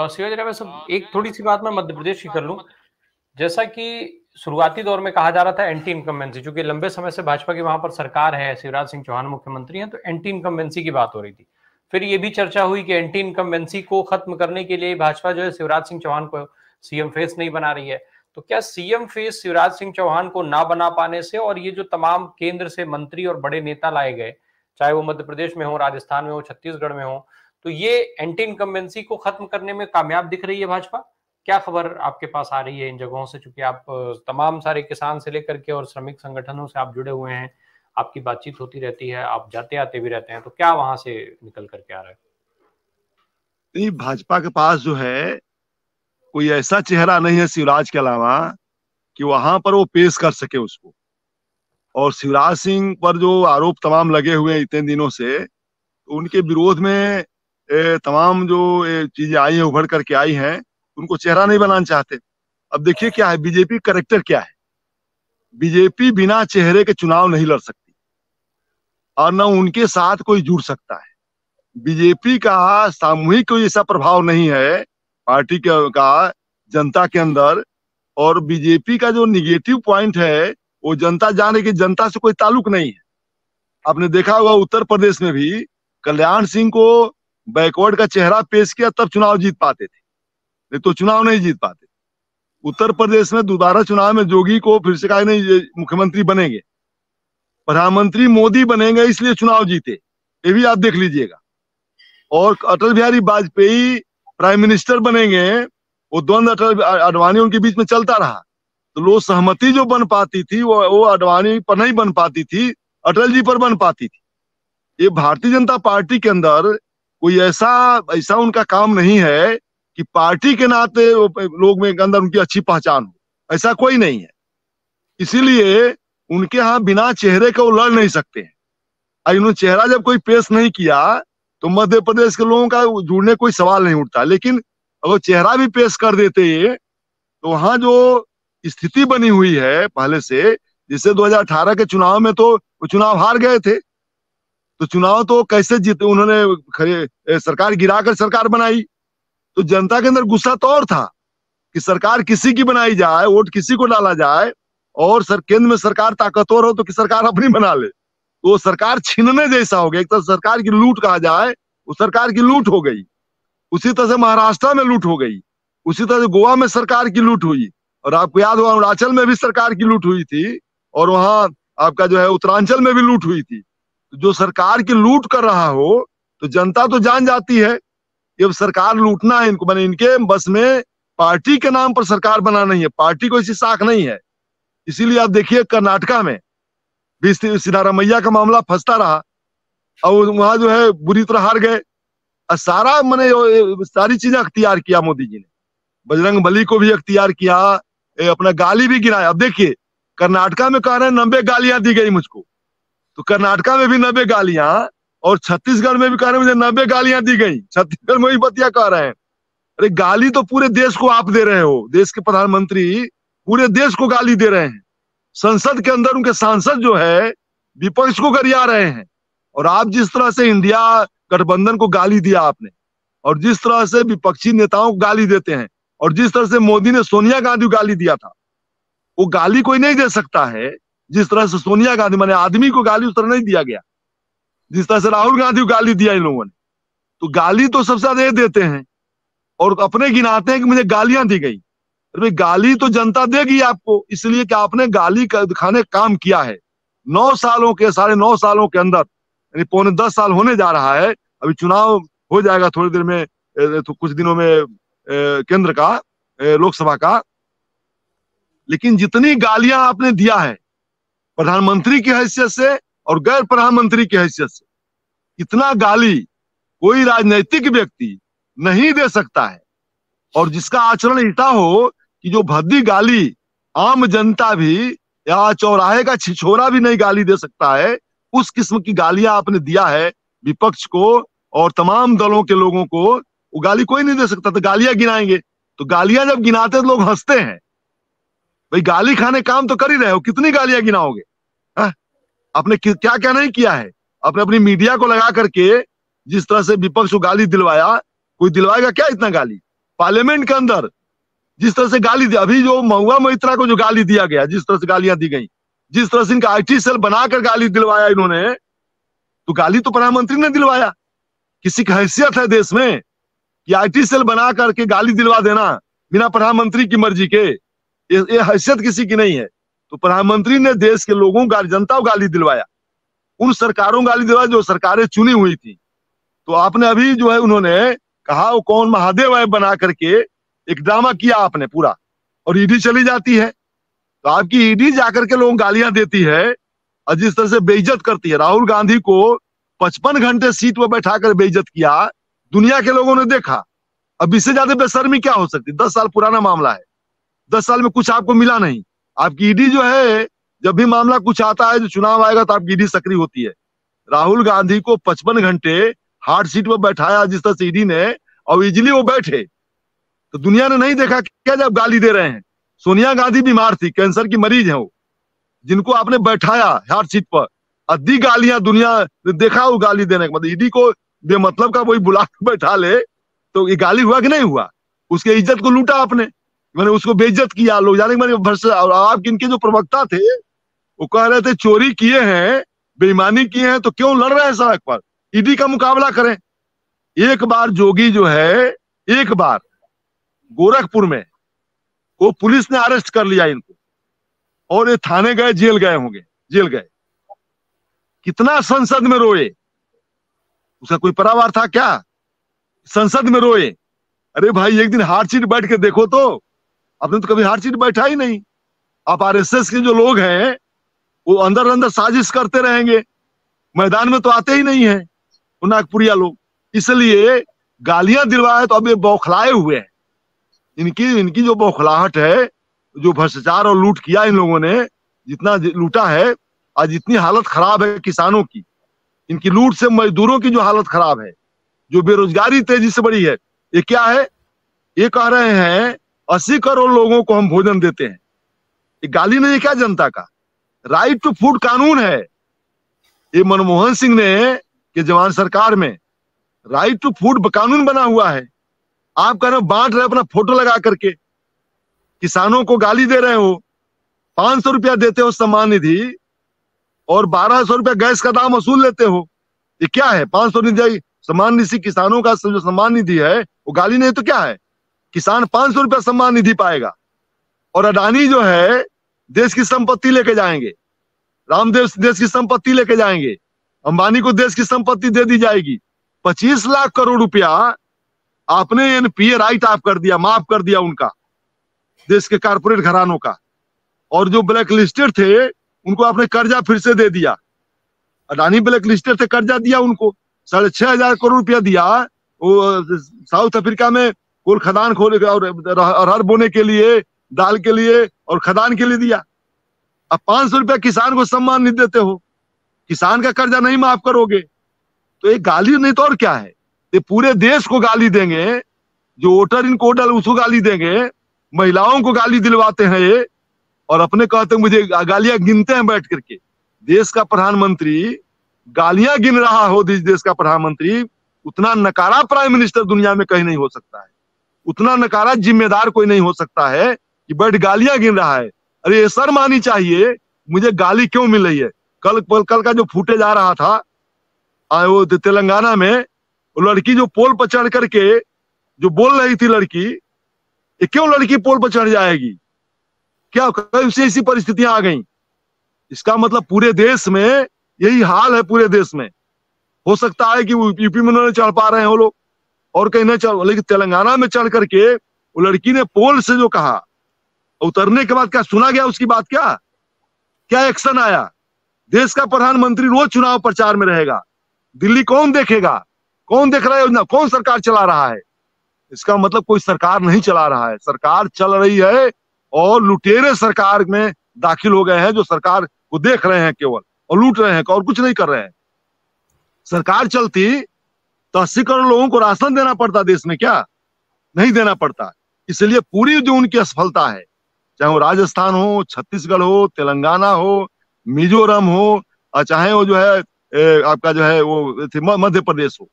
शिवाजी राव साहब, एक थोड़ी सी बात मैं मध्य प्रदेश की कर लूं। जैसा कि शुरुआती दौर में कहा जा रहा था एंटी इनकम्बेंसी, क्योंकि लंबे समय से भाजपा की वहां पर सरकार है, शिवराज सिंह चौहान मुख्यमंत्री हैं, तो एंटी इनकम्बेंसी की बात हो रही थी। फिर ये भी चर्चा हुई कि एंटी इनकम्बेंसी को खत्म करने के लिए भाजपा जो है शिवराज सिंह चौहान को सीएम फेस नहीं बना रही है। तो क्या सीएम फेस शिवराज सिंह चौहान को ना बना पाने से और ये जो तमाम केंद्र से मंत्री और बड़े नेता लाए गए, चाहे वो मध्य प्रदेश में हो, राजस्थान में हो, छत्तीसगढ़ में हो, तो ये एंटी इनकम्बेंसी को खत्म करने में कामयाब दिख रही है भाजपा? क्या खबर आपके पास आ रही है इन जगहों से, चूंकि आप तमाम सारे किसान से लेकर के और श्रमिक संगठनों से आप जुड़े हुए हैं, आपकी बातचीत होती रहती है, आप जाते आते भी रहते हैं, तो क्या वहां से निकल करके आ रहा है? नहीं, भाजपा के पास जो है कोई ऐसा चेहरा नहीं है शिवराज के अलावा कि वहां पर वो पेश कर सके उसको। और शिवराज सिंह पर जो आरोप तमाम लगे हुए हैं इतने दिनों से, तो उनके विरोध में तमाम जो चीजें आई हैं, उभर करके आई हैं, उनको चेहरा नहीं बनाना चाहते। अब देखिए क्या है, बीजेपी करेक्टर क्या है। बीजेपी बिना चेहरे के चुनाव नहीं लड़ सकती और न उनके साथ कोई जुड़ सकता है। बीजेपी का सामूहिक कोई ऐसा प्रभाव नहीं है पार्टी का जनता के अंदर। और बीजेपी का जो निगेटिव पॉइंट है वो जनता जाने की, जनता से कोई ताल्लुक नहीं है। आपने देखा होगा उत्तर प्रदेश में भी कल्याण सिंह को बैकवर्ड का चेहरा पेश किया तब चुनाव जीत पाते थे, नहीं तो चुनाव नहीं जीत पाते। उत्तर प्रदेश में दोबारा चुनाव में जोगी को फिर से कहा नहीं मुख्यमंत्री बनेंगे, प्रधानमंत्री मोदी बनेंगे, इसलिए चुनाव जीते, ये भी आप देख लीजिएगा। और अटल बिहारी वाजपेयी प्राइम मिनिस्टर बनेंगे, वो द्वंद अटल अडवाणी उनके बीच में चलता रहा, तो लोग सहमति जो बन पाती थी वो अडवाणी पर नहीं बन पाती थी, अटल जी पर बन पाती थी। ये भारतीय जनता पार्टी के अंदर कोई ऐसा उनका काम नहीं है कि पार्टी के नाते लोग में अंदर उनकी अच्छी पहचान हो, ऐसा कोई नहीं है। इसीलिए उनके यहाँ बिना चेहरे के वो लड़ नहीं सकते हैं। इन्होंने चेहरा जब कोई पेश नहीं किया तो मध्य प्रदेश के लोगों का जुड़ने कोई सवाल नहीं उठता। लेकिन अगर चेहरा भी पेश कर देते तो वहां जो स्थिति बनी हुई है पहले से, जिससे 2018 के चुनाव में तो वो चुनाव हार गए थे, तो चुनाव तो कैसे जीते, उन्होंने सरकार गिराकर सरकार बनाई, तो जनता के अंदर गुस्सा तो और था कि सरकार किसी की बनाई जाए, वोट किसी को डाला जाए, और केंद्र में सरकार ताकतवर हो तो कि सरकार अपनी बना ले, तो वो सरकार छीनने जैसा हो गया। एक तरह सरकार की लूट कहा जाए, वो सरकार की लूट हो गई। उसी तरह से महाराष्ट्र में लूट हो गई, उसी तरह से गोवा में सरकार की लूट हुई, और आपको याद होगा अरुणाचल में भी सरकार की लूट हुई थी, और वहां आपका जो है उत्तरांचल में भी लूट हुई थी। तो जो सरकार की लूट कर रहा हो तो जनता तो जान जाती है कि अब सरकार लूटना है इनको, मैंने इनके बस में पार्टी के नाम पर सरकार बनाना नहीं है, पार्टी को ऐसी साख नहीं है। इसीलिए आप देखिए कर्नाटका में भी सिद्धारमैया का मामला फंसता रहा, और वहां जो है बुरी तरह हार गए। सारा मैंने सारी चीजें अख्तियार किया मोदी जी ने, बजरंग बली को भी अख्तियार किया, अपना गाली भी गिराया। अब देखिए कर्नाटका में कह रहे हैं 90 गालियां दी गई मुझको, तो कर्नाटका में भी 90 गालियां, और छत्तीसगढ़ में भी कह रहे हैं मुझे 90 गालियां दी गई, छत्तीसगढ़ में भी बतिया कह रहे हैं। अरे गाली तो पूरे देश को आप दे रहे हो, देश के प्रधानमंत्री पूरे देश को गाली दे रहे हैं। संसद के अंदर उनके सांसद जो है विपक्ष को गरिया रहे हैं। और आप जिस तरह से इंडिया गठबंधन को गाली दिया आपने, और जिस तरह से विपक्षी नेताओं को गाली देते हैं, और जिस तरह से मोदी ने सोनिया गांधी को गाली दिया था, वो गाली कोई नहीं दे सकता है जिस तरह से सोनिया गांधी, माने आदमी को गाली उस तरह नहीं दिया गया जिस तरह से राहुल गांधी को गाली दिया इन लोगों ने। तो गाली तो सबसे ज्यादा ये देते हैं और अपने गिनाते हैं कि मुझे गालियां दी गई। अरे गाली तो जनता देगी आपको, इसलिए कि आपने गाली खाने काम किया है 9 सालों के, 9.5 सालों के अंदर, यानी पौने 10 साल होने जा रहा है। अभी चुनाव हो जाएगा थोड़ी देर में, तो कुछ दिनों में केंद्र का, लोकसभा का। लेकिन जितनी गालियां आपने दिया है प्रधानमंत्री की हैसियत से और गैर प्रधानमंत्री की हैसियत से, इतना गाली कोई राजनैतिक व्यक्ति नहीं दे सकता है। और जिसका आचरण ऐसा हो कि जो भद्दी गाली आम जनता भी या चौराहे का छिछोरा भी नहीं गाली दे सकता है, उस किस्म की गालियां आपने दिया है विपक्ष को और तमाम दलों के लोगों को। वो गाली कोई नहीं दे सकता, तो गालियां गिनाएंगे, तो गालियां जब गिनाते तो लोग हंसते हैं। भाई गाली खाने काम तो कर ही रहे हो, कितनी गालियां गिनाओगे? आपने क्या क्या नहीं किया है? अपने अपनी मीडिया को लगा करके जिस तरह से विपक्ष को गाली दिलवाया, कोई दिलवाएगा क्या इतना गाली? पार्लियामेंट के अंदर जिस तरह से गाली दी, अभी जो महुआ मोइत्रा को जो गाली दिया गया, जिस तरह से गालियां दी गई, जिस तरह से इनका आईटी सेल बनाकर गाली दिलवाया इन्होंने, तो गाली तो प्रधानमंत्री ने दिलवाया। किसी की हैसियत है देश में कि आईटी सेल बना करके गाली दिलवा देना बिना प्रधानमंत्री की मर्जी के? ये हैसियत किसी की नहीं है। तो प्रधानमंत्री ने देश के लोगों का, जनता को गाली दिलवाया, उन सरकारों को गाली दिलवाया जो सरकारें चुनी हुई थी। तो आपने अभी जो है उन्होंने कहा वो कौन महादेव ऐप बना करके एक ड्रामा किया आपने पूरा, और ईडी चली जाती है। तो आपकी ईडी जाकर के लोगों को गालियां देती है और जिस तरह से बेइज्जत करती है। राहुल गांधी को 55 घंटे सीट पर बैठाकर बेइज्जत किया, दुनिया के लोगों ने देखा। अब इससे ज्यादा बेशर्मी क्या हो सकती? 10 साल पुराना मामला है, 10 साल में कुछ आपको मिला नहीं। आपकी ईडी जो है, जब भी मामला कुछ आता है, जो चुनाव आएगा तो आपकी ईडी सक्रिय होती है। राहुल गांधी को 55 घंटे हार्ड सीट पर बैठाया जिस तरह से ईडी ने, और इजिली वो बैठे, तो दुनिया ने नहीं देखा क्या जब गाली दे रहे हैं? सोनिया गांधी बीमार थी, कैंसर की मरीज है वो, जिनको आपने बैठाया हार्ड सीट पर, अद्दी गालियां दुनिया ने देखा वो गाली देने का। मतलब ईडी को बेमतलब का वही बुला के बैठा ले तो ये गाली हुआ कि नहीं हुआ? उसके इज्जत को लूटा आपने, मैंने उसको बेइज्जत किया। लोग जाने मैंने और आप इनके जो प्रवक्ता थे वो कह रहे थे चोरी किए हैं, बेईमानी किए हैं, तो क्यों लड़ रहे हैं सड़क पर? ईडी का मुकाबला करें। एक बार जोगी जो है, एक बार गोरखपुर में वो पुलिस ने अरेस्ट कर लिया इनको, और ये थाने गए, जेल गए होंगे, जेल गए। कितना संसद में रोए, उसका कोई परिवार था क्या? संसद में रोए। अरे भाई एक दिन हार्ड सीट बैठ के देखो तो, आपने तो कभी हार्ड सीट बैठा ही नहीं। आप आरएसएस के जो लोग हैं वो अंदर अंदर साजिश करते रहेंगे, मैदान में तो आते ही नहीं है वो नागपुरिया लोग। इसलिए गालियां दिलवाए तो अब ये बौखलाए हुए हैं। इनकी जो बौखलाहट है, जो भ्रष्टाचार और लूट किया इन लोगों ने, जितना लूटा है, आज जितनी हालत खराब है किसानों की, इनकी लूट से मजदूरों की जो हालत खराब है, जो बेरोजगारी तेजी से बढ़ी है, ये क्या है? ये कह रहे हैं 80 करोड़ लोगों को हम भोजन देते हैं। ये गाली नहीं है क्या जनता का? राइट टू फूड कानून है ये, मनमोहन सिंह ने के जवान सरकार में राइट टू फूड कानून बना हुआ है। आप कह रहे हो बांट रहे अपना फोटो लगा करके, किसानों को गाली दे रहे हो, 500 रुपया देते हो सम्मान निधि और 1200 रुपया गैस का दाम वसूल लेते हो। ये क्या है? 500 निधि सम्मान निधि, किसानों का जो सम्मान निधि है वो गाली नहीं तो क्या है? किसान 500 रुपया सम्मान निधि पाएगा, और अडानी जो है देश की संपत्ति लेके जाएंगे, रामदेव देश की संपत्ति लेके जाएंगे, अंबानी को देश की संपत्ति दे दी जाएगी। 25 लाख करोड़ रुपया आपने एनपीए राइट ऑफ कर दिया, माफ कर दिया उनका, देश के कारपोरेट घरानों का। और जो ब्लैक लिस्टेड थे उनको आपने कर्जा फिर से दे दिया। अडानी ब्लैक लिस्टेड थे, कर्जा दिया उनको, 6,500 करोड़ रुपया दिया। वो साउथ अफ्रीका में कोल खदान खोले और अरहर बोने के लिए, दाल के लिए और खदान के लिए दिया। अब 500 रुपया किसान को सम्मान नहीं देते हो, किसान का कर्जा नहीं माफ करोगे, तो एक गाली नहीं तो और क्या है? ये पूरे देश को गाली देंगे, जो वोटर इनको डाल उसको गाली देंगे, महिलाओं को गाली दिलवाते हैं ये, और अपने कहते हैं मुझे गालियां गिनते हैं बैठ करके। देश का प्रधानमंत्री गालियां गिन रहा हो, देश का प्रधानमंत्री, उतना नकारा प्राइम मिनिस्टर दुनिया में कहीं नहीं हो सकता है, उतना नकारा जिम्मेदार कोई नहीं हो सकता है कि बैठ गालियां गिन रहा है। अरे ये शर्म आनी चाहिए, मुझे गाली क्यों मिल रही है? कल का जो फूटेज आ रहा था वो तेलंगाना में, वो लड़की जो पोल पर चढ़ करके जो बोल रही थी लड़की, ये क्यों लड़की पोल पर चढ़ जाएगी? क्या कैसे ऐसी परिस्थितियां आ गई? इसका मतलब पूरे देश में यही हाल है, पूरे देश में। हो सकता है कि यूपी में उन्होंने चढ़ पा रहे हैं वो लोग और कहीं नहीं चढ़, लेकिन तेलंगाना में चढ़ करके वो लड़की ने पोल से जो कहा, उतरने के बाद क्या सुना गया उसकी बात? क्या एक्शन आया? देश का प्रधानमंत्री रोज चुनाव प्रचार में रहेगा, दिल्ली कौन देखेगा? कौन देख रहा है योजना? कौन सरकार चला रहा है? इसका मतलब कोई सरकार नहीं चला रहा है, सरकार चल रही है और लुटेरे सरकार में दाखिल हो गए हैं, जो सरकार को देख रहे हैं केवल और लूट रहे हैं और कुछ नहीं कर रहे हैं। सरकार चलती तो 80 करोड़ लोगों को राशन देना पड़ता देश में, क्या नहीं देना पड़ता? इसलिए पूरी जो उनकी असफलता है, चाहे वो राजस्थान हो, छत्तीसगढ़ हो, तेलंगाना हो, मिजोरम हो, और चाहे वो जो है आपका जो है वो मध्य प्रदेश हो।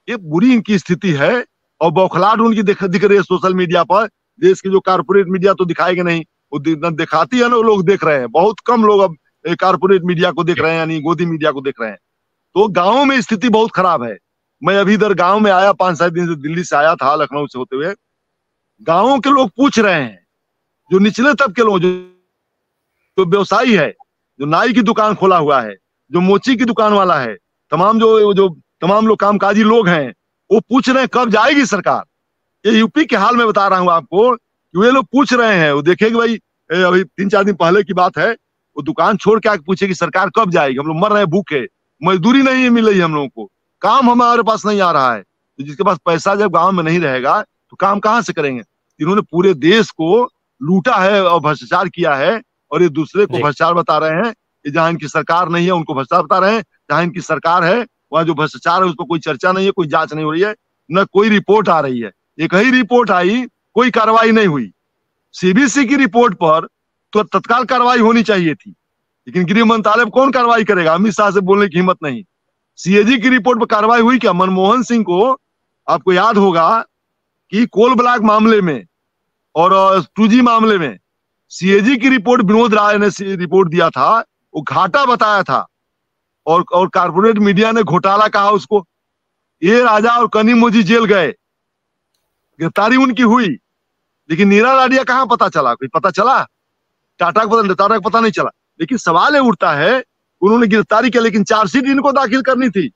ये बुरी इनकी स्थिति है और बौखलाहट उनकी दिख रही है सोशल मीडिया पर। देश की जो कारपोरेट मीडिया तो दिखाएगा नहीं, वो दिखाती है ना, वो लोग देख रहे हैं। बहुत कम लोग अब कारपोरेट मीडिया को देख रहे हैं, यानी गोदी मीडिया को देख रहे हैं। तो गाँव में स्थिति बहुत खराब है। मैं अभी इधर गाँव में आया, 5-7 दिन से दिल्ली से आया था, लखनऊ से होते हुए। गाँव के लोग पूछ रहे हैं, जो निचले तबके के लोग, जो व्यवसायी है, जो नाई की दुकान खोला हुआ है, जो मोची की दुकान वाला है, तमाम तमाम लोग कामकाजी लोग हैं, वो पूछ रहे हैं कब जाएगी सरकार। ये यूपी के हाल में बता रहा हूं आपको कि वे लोग पूछ रहे हैं। वो देखेंगे भाई, अभी 3-4 दिन पहले की बात है, वो दुकान छोड़ के आके पूछे कि सरकार कब जाएगी, हम लोग मर रहे हैं भूखे, मजदूरी नहीं मिल रही हम लोगों को, काम हमारे पास नहीं आ रहा है। तो जिसके पास पैसा जब गाँव में नहीं रहेगा तो काम कहाँ से करेंगे। इन्होंने पूरे देश को लूटा है और भ्रष्टाचार किया है, और ये दूसरे को भ्रष्टाचार बता रहे हैं। जहाँ इनकी सरकार नहीं है उनको भ्रष्टाचार बता रहे हैं, जहाँ इनकी सरकार है वहाँ जो भ्रष्टाचार है उस पर कोई चर्चा नहीं है, कोई जांच नहीं हो रही है, न कोई रिपोर्ट आ रही है। एक ही रिपोर्ट आई, कोई कार्रवाई नहीं हुई। सीबीसी की रिपोर्ट पर तो तत्काल कार्रवाई होनी चाहिए थी, लेकिन गृह मंत्रालय पर कौन कार्रवाई करेगा, अमित शाह से बोलने की हिम्मत नहीं। सीएजी की रिपोर्ट पर कार्रवाई हुई क्या? मनमोहन सिंह को आपको याद होगा कि कोल ब्लॉक मामले में और 2G मामले में सीएजी की रिपोर्ट विनोद राय ने रिपोर्ट दिया था, वो घाटा बताया था, और कारपोरेट मीडिया ने घोटाला कहा उसको। ये राजा और कनिमोझी जेल गए, गिरफ्तारी उनकी हुई, लेकिन नीरा लाडिया कहाँ पता चला? कोई पता चला? टाटा का पता नहीं चला। लेकिन सवाल ये उठता है, उन्होंने गिरफ्तारी किया लेकिन चार्जशीट इनको दाखिल करनी थी,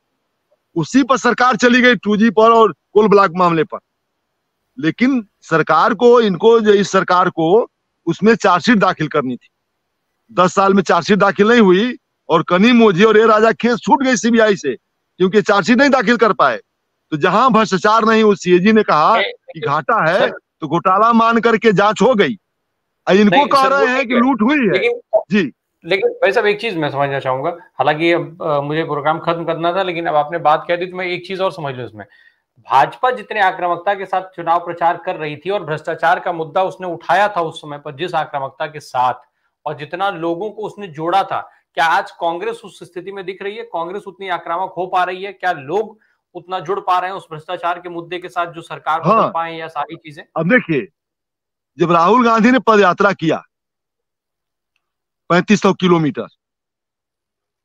उसी पर सरकार चली गई 2G पर और कोल ब्लॉक मामले पर। लेकिन सरकार को, इस सरकार को उसमें चार्जशीट दाखिल करनी थी। 10 साल में चार्जशीट दाखिल नहीं हुई, और कनिमोझी और ये राजा केस छूट गई सीबीआई से, क्योंकि चार्जशीट नहीं दाखिल कर पाए। तो जहां भ्रष्टाचार नहीं, उस सीएजी ने कहा कि घाटा है तो घोटाला मान करके जांच हो गई। इनको कह रहे हैं कि लूट हुई है। जी, लेकिन भाई साहब एक चीज मैं समझना चाहूंगा, हालांकि अब मुझे प्रोग्राम खत्म करना था, लेकिन अब आपने बात कह दी तो मैं एक चीज और समझ लूं इसमें। भाजपा जितने आक्रामकता के साथ चुनाव प्रचार कर रही थी और भ्रष्टाचार का मुद्दा उसने उठाया था उस समय पर जिस आक्रामकता के साथ, और जितना लोगों को उसने जोड़ा था, क्या आज कांग्रेस उस स्थिति में दिख रही है? कांग्रेस उतनी आक्रामक हो पा रही है? क्या लोग उतना जुड़ पा रहे हैं उस भ्रष्टाचार के मुद्दे के साथ जो सरकार बदल पाए या सारी चीजें? अब देखिए, जब राहुल गांधी ने पद यात्रा किया 3500 किलोमीटर,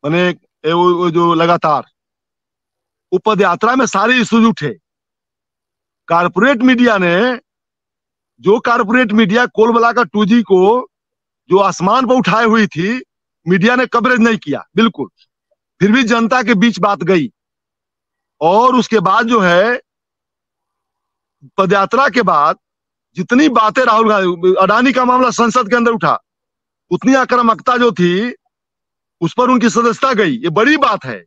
मैंने जो लगातार, वो पद यात्रा में सारे इश्यूज उठे। कारपोरेट मीडिया ने, जो कारपोरेट मीडिया कोलबला का 2G को जो आसमान पर उठाए हुई थी, मीडिया ने कवरेज नहीं किया बिल्कुल। फिर भी जनता के बीच बात गई, और उसके बाद जो है पदयात्रा के बाद जितनी बातें राहुल गांधी, अडानी का मामला संसद के अंदर उठा, उतनी आक्रामकता जो थी उस पर उनकी सदस्यता गई। ये बड़ी बात है।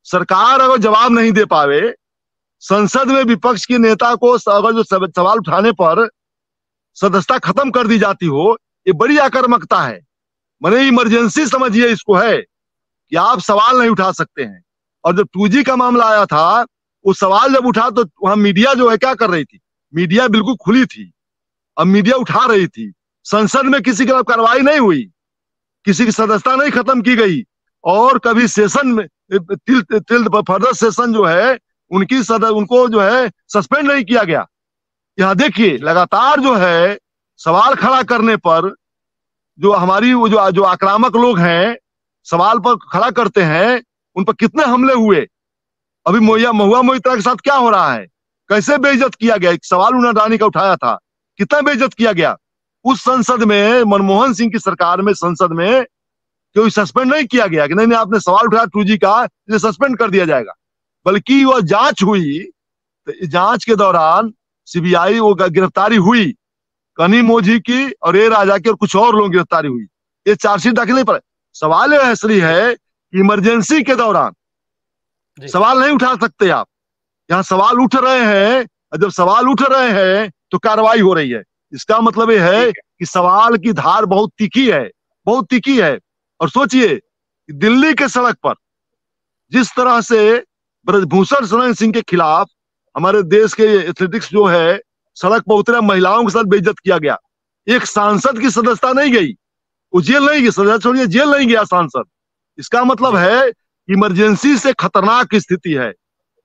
सरकार अगर जवाब नहीं दे पावे, संसद में विपक्ष के नेता को अगर जो सवाल उठाने पर सदस्यता खत्म कर दी जाती हो, ये बड़ी आक्रामकता है। मैंने इमरजेंसी समझिए इसको है कि आप सवाल नहीं उठा सकते हैं। और जब 2G का मामला आया था, वो सवाल जब उठा तो वहां मीडिया जो है क्या कर रही थी? मीडिया बिल्कुल खुली थी, अब मीडिया उठा रही थी। संसद में किसी के खिलाफ कार्रवाई नहीं हुई, किसी की सदस्यता नहीं खत्म की गई, और कभी सेशन में फर्दर सेशन जो है उनको जो है सस्पेंड नहीं किया गया। यहाँ देखिए, लगातार जो है सवाल खड़ा करने पर जो हमारी वो जो आक्रामक लोग हैं, सवाल पर खड़ा करते हैं, उन पर कितने हमले हुए। अभी महुआ मोइत्रा के साथ क्या हो रहा है, कैसे बेइज्जत किया गया। एक सवाल उन्होंने अडानी का उठाया था, कितना बेइज्जत किया गया। उस संसद में, मनमोहन सिंह की सरकार में, संसद में कोई सस्पेंड नहीं किया गया कि नहीं आपने सवाल उठाया 2G का, इसे सस्पेंड कर दिया जाएगा। बल्कि वह जांच हुई, तो जांच के दौरान सीबीआई वो गिरफ्तारी हुई, कनिमोझी की और ए राजा की और कुछ और लोगों की गिरफ्तारी हुई। ये चार्जशीट दाखिल नहीं पड़े। सवाल यह असली है कि इमरजेंसी के दौरान सवाल नहीं उठा सकते आप। यहाँ सवाल उठ रहे हैं, और जब सवाल उठ रहे हैं तो कार्रवाई हो रही है। इसका मतलब यह है कि सवाल की धार बहुत तीखी है, बहुत तीखी है। और सोचिए, दिल्ली के सड़क पर जिस तरह से ब्रजभूषण शरण सिंह के खिलाफ हमारे देश के एथलेटिक्स जो है सड़क पर उतरे, महिलाओं के साथ बेइज्जत किया गया, एक सांसद की सदस्यता नहीं गई, वो जेल नहीं गई, सजा छोड़िए जेल नहीं गया सांसद। इसका मतलब है इमरजेंसी से खतरनाक स्थिति है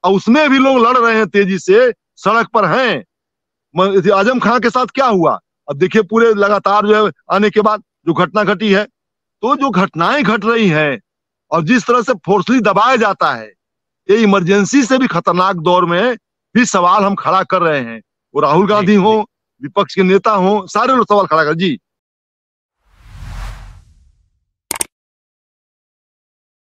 और उसमें भी लोग लड़ रहे हैं, तेजी से सड़क पर हैं। आजम खां के साथ क्या हुआ, अब देखिए पूरे लगातार जो है आने के बाद जो घटना घटी है, तो जो घटनाएं घट रही हैं और जिस तरह से फोर्सली दबाया जाता है, ये इमरजेंसी से भी खतरनाक दौर में भी सवाल हम खड़ा कर रहे हैं। वो राहुल गांधी हो, विपक्ष के नेता हो, सारे लोग सवाल खड़ा कर। जी